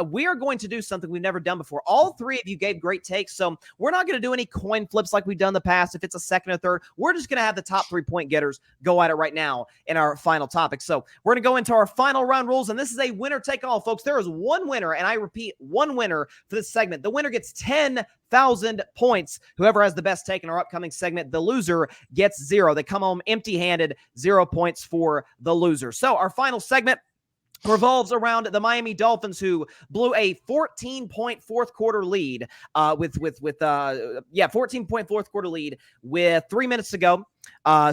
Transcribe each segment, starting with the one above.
we are going to do something we've never done before. All three of you gave great takes, so we're not going to do any coin flips like we've done in the past. If it's a second or third, we're just going to have the top 3-point getters go at it right now in our final topic. So we're going to go into our final round rules, and this is a winner take all, folks. There is one winner, and I repeat, one winner for this segment. The winner gets 10,000 points. Whoever has the best take in our upcoming segment, the loser gets 0. They come home empty-handed, 0 points for the loser. So our final segment revolves around the Miami Dolphins, who blew a 14-point fourth quarter lead 14-point fourth quarter lead with 3 minutes to go.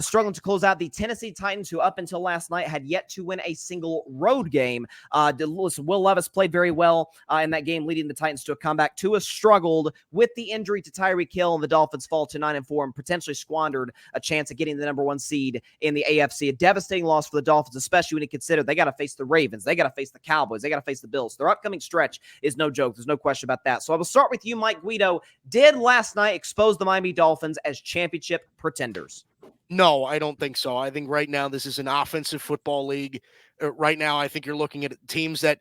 Struggling to close out the Tennessee Titans, who up until last night had yet to win a single road game. Listen, Will Levis played very well in that game, leading the Titans to a comeback. Tua struggled with the injury to Tyreek Hill, and the Dolphins fall to 9-4 and potentially squandered a chance at getting the number 1 seed in the AFC. A devastating loss for the Dolphins, especially when you consider they got to face the Ravens, they got to face the Cowboys, they got to face the Bills. Their upcoming stretch is no joke. There's no question about that. So I will start with you, Mike Guido. Did last night expose the Miami Dolphins as championship pretenders? No, I don't think so. I think right now this is an offensive football league. Right now, I think you're looking at teams that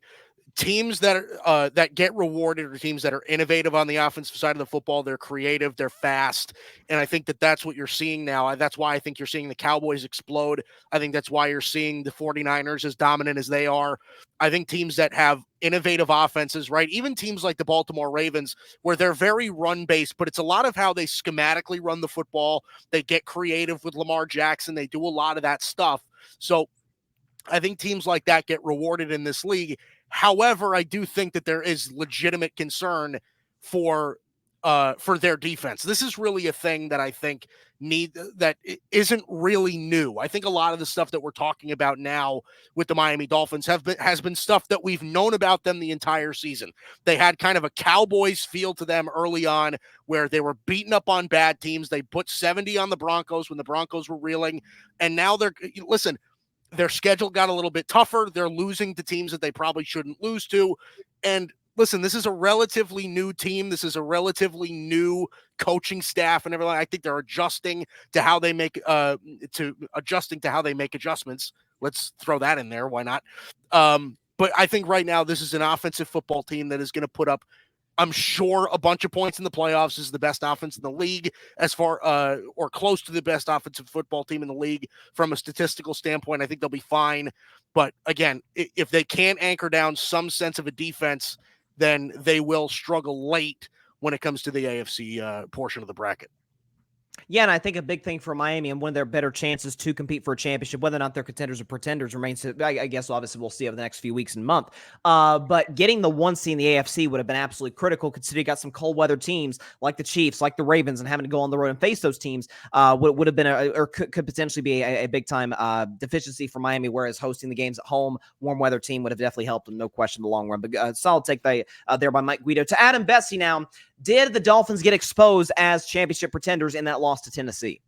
get rewarded are teams that are innovative on the offensive side of the football. They're creative, they're fast, and I think that's what you're seeing now. That's why I think you're seeing the Cowboys explode. I think that's why you're seeing the 49ers as dominant as they are. I think teams that have innovative offenses, right? Even teams like the Baltimore Ravens, where they're very run-based, but it's a lot of how they schematically run the football. They get creative with Lamar Jackson. They do a lot of that stuff. So I think teams like that get rewarded in this league. However, I do think that there is legitimate concern for their defense. This is really a thing that I think that isn't really new. I think a lot of the stuff that we're talking about now with the Miami Dolphins has been stuff that we've known about them the entire season. They had kind of a Cowboys feel to them early on, where they were beating up on bad teams. They put 70 on the Broncos when the Broncos were reeling, and now their schedule got a little bit tougher. They're losing to teams that they probably shouldn't lose to. And listen, this is a relatively new team. This is a relatively new coaching staff and everything. I think they're adjusting to how they make adjustments. Let's throw that in there. Why not? But I think right now this is an offensive football team that is going to put up, I'm sure, a bunch of points in the playoffs. This is the best offense in the league as far or close to the best offensive football team in the league from a statistical standpoint. I think they'll be fine. But again, if they can't anchor down some sense of a defense, then they will struggle late when it comes to the AFC portion of the bracket. Yeah, and I think a big thing for Miami and one of their better chances to compete for a championship, whether or not they're contenders or pretenders, remains, I guess, obviously we'll see over the next few weeks and month. But getting the 1 seed in the AFC would have been absolutely critical, considering you got some cold weather teams like the Chiefs, like the Ravens, and having to go on the road and face those teams would have been could potentially be a big time deficiency for Miami, whereas hosting the games at home, warm weather team would have definitely helped them, no question, in the long run. But solid take there by Mike Guido. To Adam Bessie now. Did the Dolphins get exposed as championship pretenders in that loss to Tennessee?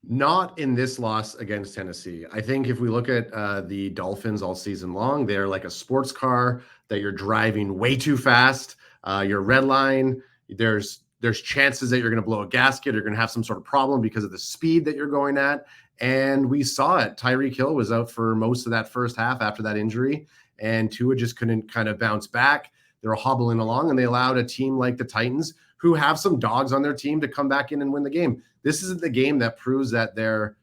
Not in this loss against Tennessee. I think if we look at the Dolphins all season long, they're like a sports car that you're driving way too fast. Your red line, there's chances that you're going to blow a gasket. You're going to have some sort of problem because of the speed that you're going at. And we saw it. Tyreek Hill was out for most of that first half after that injury, and Tua just couldn't kind of bounce back. They were hobbling along, and they allowed a team like the Titans, who have some dogs on their team, to come back in and win the game. This isn't the game that proves that they're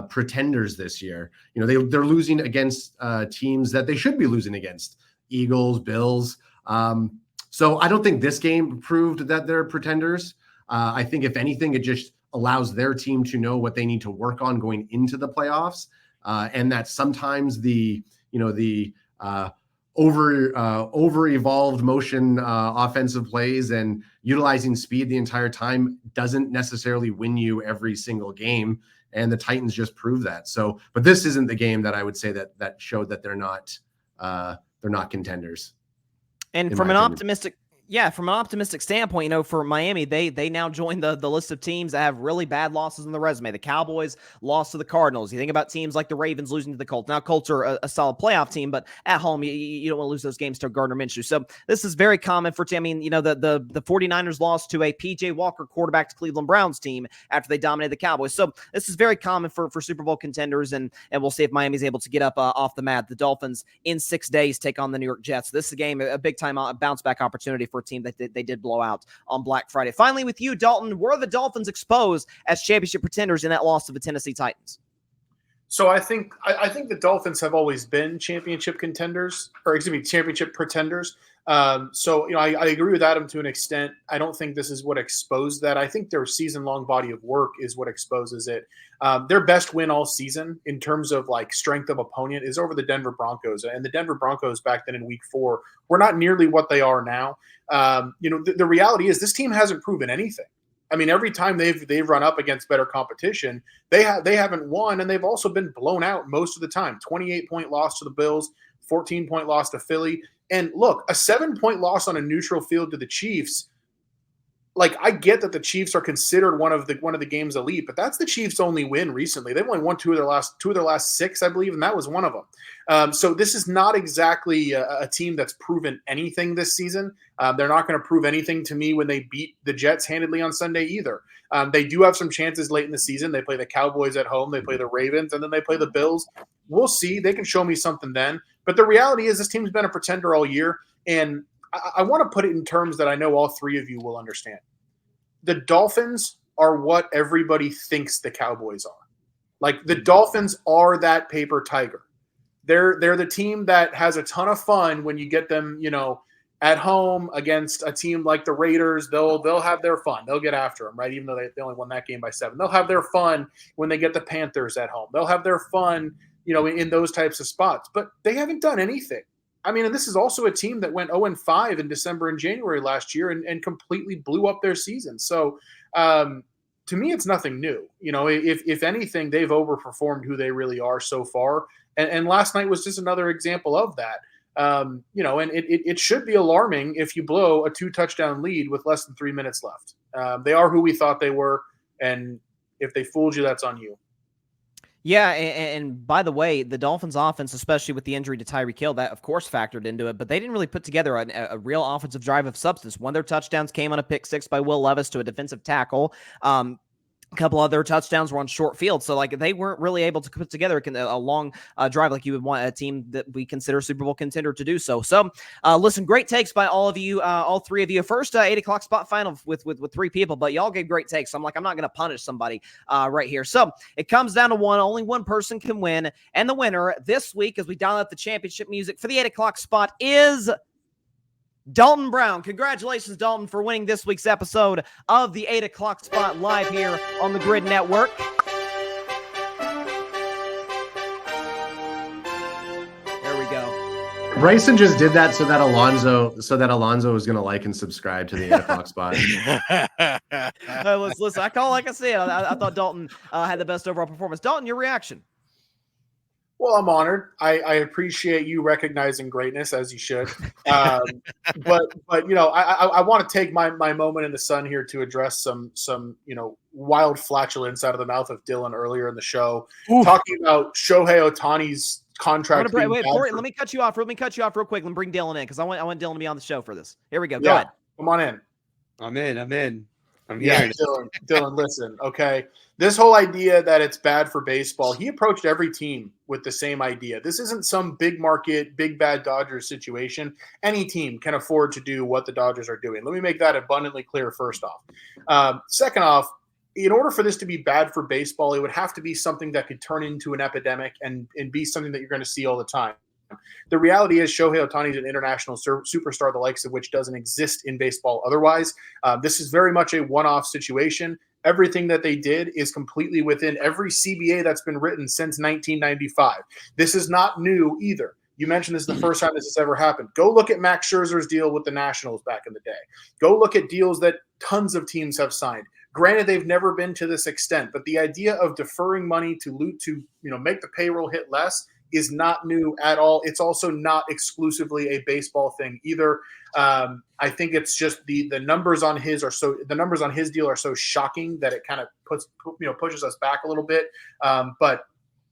pretenders this year. You know, they're losing against teams that they should be losing against: Eagles, Bills. So I don't think this game proved that they're pretenders. I think if anything, it just allows their team to know what they need to work on going into the playoffs, and that sometimes the over-evolved motion offensive plays and utilizing speed the entire time doesn't necessarily win you every single game, and the Titans just prove that. So, but this isn't the game that I would say that showed that they're not contenders. And from an optimistic Yeah, from an optimistic standpoint, for Miami, they now join the list of teams that have really bad losses on the resume. The Cowboys lost to the Cardinals. You think about teams like the Ravens losing to the Colts. Now, Colts are a solid playoff team, but at home, you don't want to lose those games to Gardner Minshew. So this is very common for team. I mean, the 49ers lost to a P.J. Walker quarterback to Cleveland Browns team after they dominated the Cowboys. So this is very common for Super Bowl contenders, and we'll see if Miami's able to get up off the mat. The Dolphins in 6 days take on the New York Jets. This is a game, a big time bounce back opportunity for a team that they did blow out on Black Friday. Finally, with you, Dalton, were the Dolphins exposed as championship pretenders in that loss to the Tennessee Titans? So I think the Dolphins have always been championship contenders, or excuse me, championship pretenders. So I agree with Adam to an extent. I don't think this is what exposed that. I think their season-long body of work is what exposes it. Their best win all season in terms of like strength of opponent is over the Denver Broncos, and the Denver Broncos back then in Week 4 were not nearly what they are now. The reality is this team hasn't proven anything. I mean, every time they've run up against better competition, they haven't won, and they've also been blown out most of the time. 28-point loss to the Bills, 14-point loss to Philly. And look, a 7-point loss on a neutral field to the Chiefs, like I get that the Chiefs are considered one of the game's elite, but that's the Chiefs' only win recently. They've only won two of their last 6, I believe, and that was one of them. So this is not exactly a team that's proven anything this season. They're not going to prove anything to me when they beat the Jets handedly on Sunday either. They do have some chances late in the season. They play the Cowboys at home, they play the Ravens, and then they play the Bills. We'll see. They can show me something then. But the reality is this team's been a pretender all year, and I want to put it in terms that I know all three of you will understand. The Dolphins are what everybody thinks the Cowboys are. Like the Dolphins are that paper tiger. They're the team that has a ton of fun when you get them, at home against a team like the Raiders. They'll have their fun. They'll get after them, right? Even though they only won that game by 7. They'll have their fun when they get the Panthers at home. They'll have their fun, in those types of spots. But they haven't done anything. I mean, and this is also a team that went 0-5 in December and January last year and completely blew up their season. So to me, it's nothing new. If anything, they've overperformed who they really are so far. And last night was just another example of that. And it should be alarming if you blow a 2-touchdown lead with less than 3 minutes left. They are who we thought they were. And if they fooled you, that's on you. Yeah, and by the way, the Dolphins' offense, especially with the injury to Tyreek Hill, that of course factored into it, but they didn't really put together a real offensive drive of substance. One of their touchdowns came on a pick 6 by Will Levis to a defensive tackle. A couple other touchdowns were on short field, so like they weren't really able to put together a long drive like you would want a team that we consider a Super Bowl contender to do so. So, listen, great takes by all of you, all three of you. First 8 o'clock spot final with 3 people, but y'all gave great takes. So I'm not going to punish somebody right here. So it comes down to one. Only one person can win, and the winner this week, as we dial out the championship music for the 8 o'clock spot, is Dalton Brown. Congratulations, Dalton, for winning this week's episode of the 8 o'clock spot live here on the Grid Network. There we go. Bryson just did that so that Alonzo was going to like and subscribe to the 8 o'clock spot. Listen, I call like I said. I thought Dalton had the best overall performance. Dalton, your reaction? Well, I'm honored. I appreciate you recognizing greatness, as you should. But I want to take my moment in the sun here to address some wild flatulence out of the mouth of Dylan earlier in the show, talking about Shohei Ohtani's contract. Let me cut you off. Let me cut you off real quick and bring Dylan in because I want Dylan to be on the show for this. Here we go. Go ahead. Come on in. I'm in. Yeah, Dylan, listen, okay? This whole idea that it's bad for baseball, he approached every team with the same idea. This isn't some big market, big bad Dodgers situation. Any team can afford to do what the Dodgers are doing. Let me make that abundantly clear first off. Second off, in order for this to be bad for baseball, it would have to be something that could turn into an epidemic and be something that you're going to see all the time. The reality is Shohei Ohtani is an international superstar, the likes of which doesn't exist in baseball otherwise. This is very much a one-off situation. Everything that they did is completely within every CBA that's been written since 1995. This is not new either. You mentioned this is the first time this has ever happened. Go look at Max Scherzer's deal with the Nationals back in the day. Go look at deals that tons of teams have signed. Granted, they've never been to this extent, but the idea of deferring money to make the payroll hit less is not new at all. It's also not exclusively a baseball thing either. I think it's just the numbers on his deal are so shocking that it kind of pushes us back a little bit. But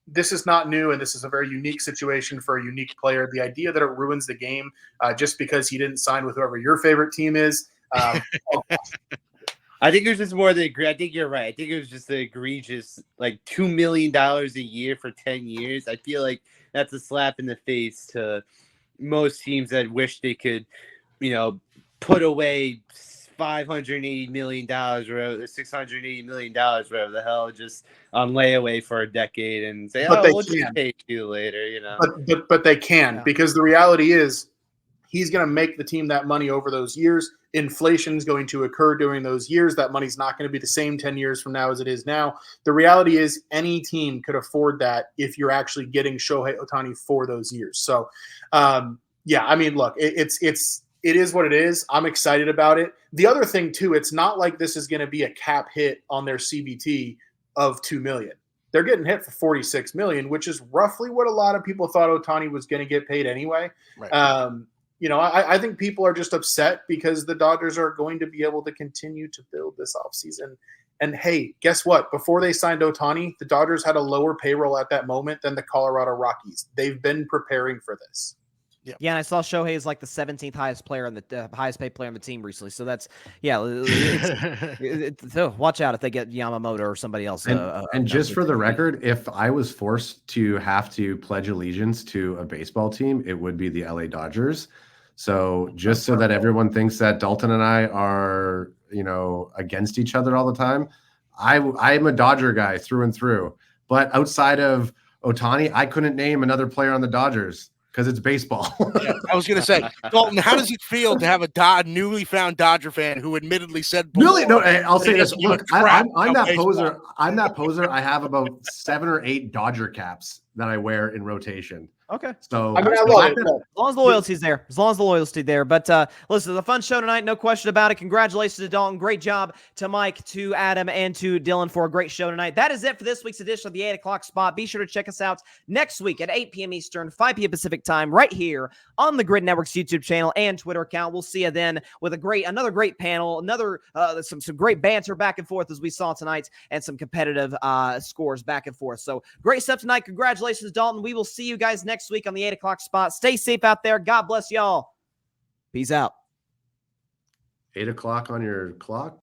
this is not new, and this is a very unique situation for a unique player. The idea that it ruins the game just because he didn't sign with whoever your favorite team is. I think it was just more I think you're right. I think it was just the egregious, like $2 million a year for 10 years. I feel like that's a slap in the face to most teams that wish they could, put away $580 million or $680 million, whatever the hell, just on layaway for a decade and say, we'll just pay you later, But they can, because the reality is he's going to make the team that money over those years. Inflation is going to occur during those years. That money's not going to be the same 10 years from now as it is now. The reality is any team could afford that if you're actually getting Shohei Ohtani for those years. So, look, it is what it is. I'm excited about it. The other thing too, it's not like this is going to be a cap hit on their CBT of $2 million. They're getting hit for $46 million, which is roughly what a lot of people thought Ohtani was going to get paid anyway. Right. I think people are just upset because the Dodgers are going to be able to continue to build this offseason. And hey, guess what? Before they signed Ohtani, the Dodgers had a lower payroll at that moment than the Colorado Rockies. They've been preparing for this. Yeah, and I saw Shohei is like the 17th highest player on the highest paid player on the team recently. So that's so watch out if they get Yamamoto or somebody else. And just for the record, if I was forced to have to pledge allegiance to a baseball team, it would be the LA Dodgers. So just so that everyone thinks that Dalton and I are, against each other all the time, I'm a Dodger guy through and through. But outside of Ohtani, I couldn't name another player on the Dodgers. Because it's baseball. Yeah, I was going to say, Dalton, how does it feel to have a newly found Dodger fan who admittedly said, I'll say this. Look, I'm that poser. I'm that poser. I have about 7 or 8 Dodger caps that I wear in rotation. Okay. So I love it. As long as the loyalty's there. But listen, the fun show tonight, no question about it. Congratulations to Dalton. Great job to Mike, to Adam, and to Dylan for a great show tonight. That is it for this week's edition of the 8 o'clock spot. Be sure to check us out next week at 8 p.m. Eastern, 5 p.m. Pacific time, right here on the Grid Network's YouTube channel and Twitter account. We'll see you then with another great panel, some great banter back and forth as we saw tonight, and some competitive scores back and forth. So great stuff tonight. Congratulations, Dalton. We will see you guys next week on the 8 o'clock spot. Stay safe out there. God bless y'all. Peace out. 8 o'clock on your clock.